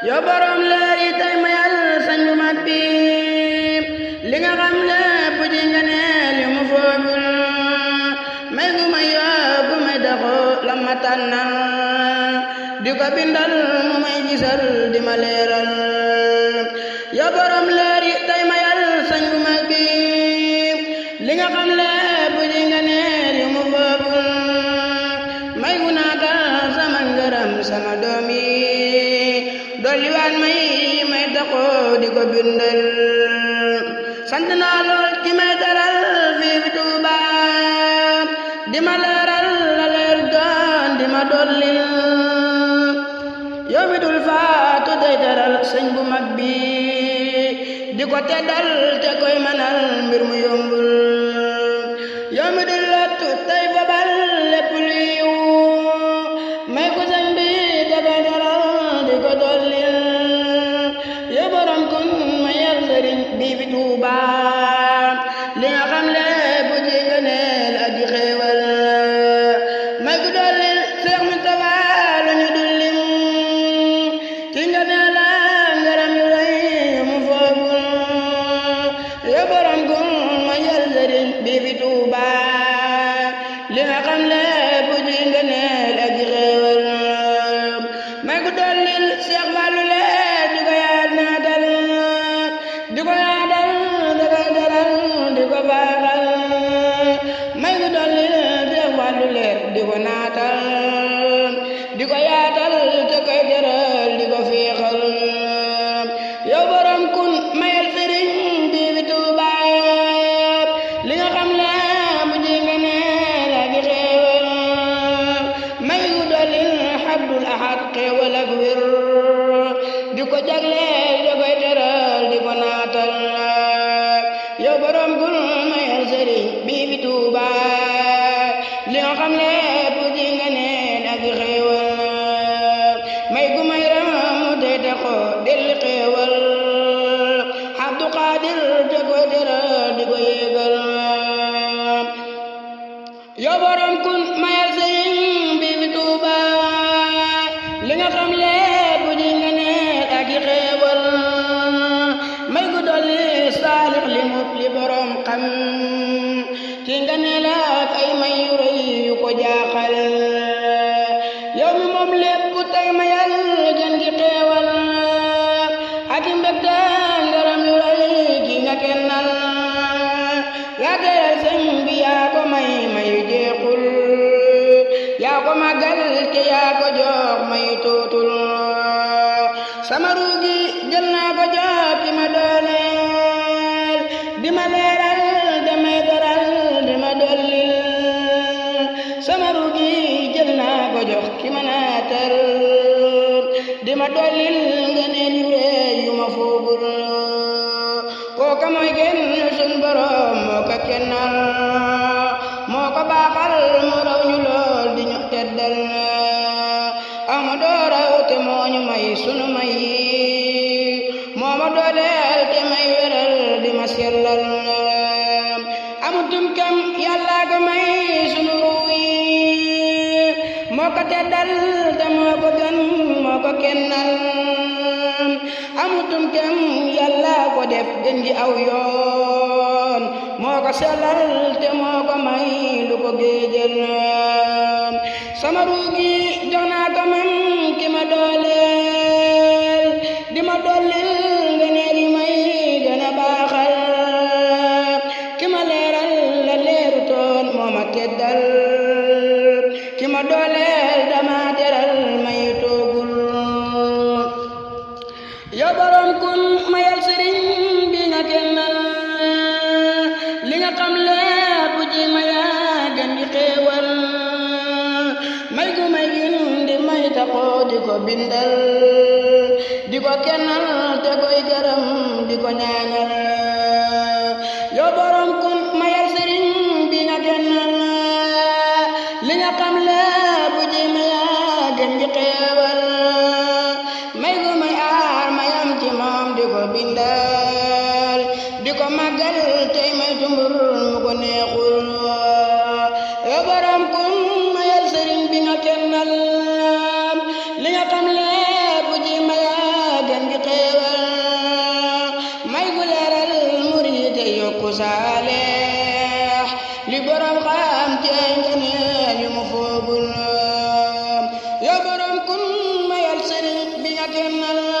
yow borom leer yi tey mayal sañ bu mag bi li nga xam lépp di nga neel yu mu foogul may gu may yóbbu may daxoo la ma tànnal di ko bindal mu may gisal di ma leeral yow borom leer yi tey mayal sañ bu mag bi li nga xam lépp di nga neel yu mu foogul may gu naatal sama ngërëm sama doom yi dolli waan may taxoo di ko bindal sant naa lool ci may daral fii fi Tuuba di ma leeral la leer doon di ma dollil yow mi dul faatu day daral sëñ bu mag bi di ko teddal te koy manal mbir mu yombul yow mi dul lottu tey fabal lépp lu yiw may ko sëñ bi da koy daral di ko dollil yow borom kun mayal sëriñ bii fi Tuuba li nga xam le bu ji nga neel ak ji xéewal may ko dollil Seex Mustafa lu ñu dullim ci nga neel ngaram yu rëy mu foogul yow borom kun mayal sëriñ bii fi Tuuba li nga xam le bu ji nga neel ak ji xéewal may ko dollil Seex Fallu leer di ko yaat naatal di ko yaatal da koy daral di ko baaxal may ko dollil Seex Fallu leer di ko naatal di ko yaatal te koy daral di ko féexal yow borom kun mayal sëriñ bi fi Tuuba li nga xam le bu ji nga neel ak xéewal may ko dollil Abdul Ahad xéewal ak wér di ko jagleel di koy teral di ko naatal yow borom kun mayal sëriñ bi fi Tuuba li nga xam ne bu ji nga neen ak xéewal may gu may ram tey taxoo delli xéewal Abdu Xaadir di koy teral di ko yéegal yow borom kun mayal sëriñ bi fi Tuuba li nga xam le bu ji nga neel ak xéewal may gu dolli saalix li mu li borom xam ci nga neel ak ay may yu rëy yu ko jaaxal yow mi moom lépp tey mayal gën gi xéewal ak i mbégte ngaram yu rëy ki nga kennal yaa teral sëñ bi yaa ko may yu jeexul yaa ko màggal te yaa ko jox may tuutul sama ruugi jël naa ko jox ki ma dooleel di ma leeral damay daral di ma dollil sama ruugi jël naa ko jox ki ma naatal di ma dollil nga neen yu rëy yu ma foogul kooka mooy kenn sun borom moo ko kennal moo ko baaxal mu raw ñu lool di ñu teddal Amadu raw te moo ñu may sunu may moo ma dooleel te may wéral di ma sellal amutum kam Yàlla ko may sunu ruuy moo ko teddal te moo ko gën moo ko kennal amutum kam Yàlla ko def gën gi aw yoon moo ko sellal te moo ko may lu ko géejal sama ruugi jox naa ko man ki ma dooleel di ma dollil nga neel yi may gën a baaxal ki ma leeral la leeru toon moo ma teddal ki ma dooleel dama teral may toogul yow borom kun mayal sëriñ bi nga kennal li nga xam lépp ji maya gën di xéewal may gu may gin di may taxoo di ko bindal di ko kennal te koy gërëm di ko ñaanal yow borom kun mayal sëriñ bi nga kennal li nga xam lépp ji maya gën di xéewal may gu may aar mayam ci moom di ko bindal di ko màggal tey may tumbur mu ko neexul yow borom kun mayal sëriñ bi nga kennal li nga xam le kennal